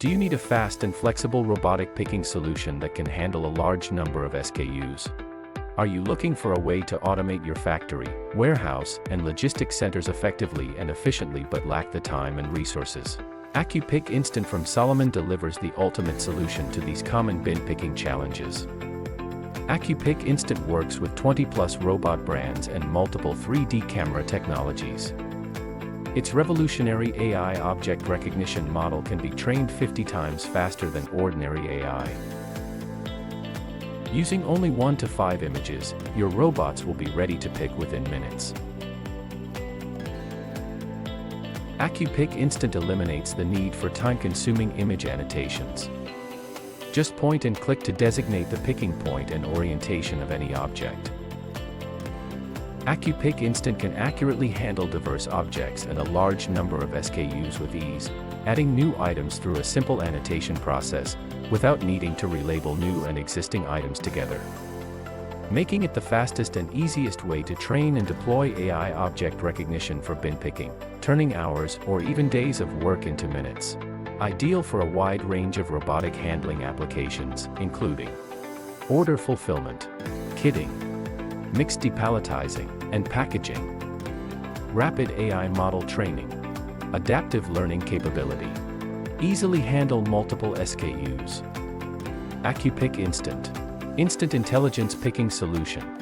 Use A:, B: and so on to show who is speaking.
A: Do you need a fast and flexible robotic picking solution that can handle a large number of SKUs? Are you looking for a way to automate your factory, warehouse, and logistics centers effectively and efficiently but lack the time and resources? AccuPick Instant from Solomon delivers the ultimate solution to these common bin picking challenges. AccuPick Instant works with 20+ robot brands and multiple 3D camera technologies. Its revolutionary AI object recognition model can be trained 50 times faster than ordinary AI. Using only 1 to 5 images, your robots will be ready to pick within minutes. AccuPick Instant eliminates the need for time-consuming image annotations. Just point and click to designate the picking point and orientation of any object. AccuPick Instant can accurately handle diverse objects and a large number of SKUs with ease, adding new items through a simple annotation process, without needing to relabel new and existing items together. Making it the fastest and easiest way to train and deploy AI object recognition for bin picking, turning hours or even days of work into minutes. Ideal for a wide range of robotic handling applications, including order fulfillment, kitting, mixed depalletizing, and packaging, rapid AI model training, adaptive learning capability, easily handle multiple SKUs. AccuPick Instant. Instant intelligence picking solution.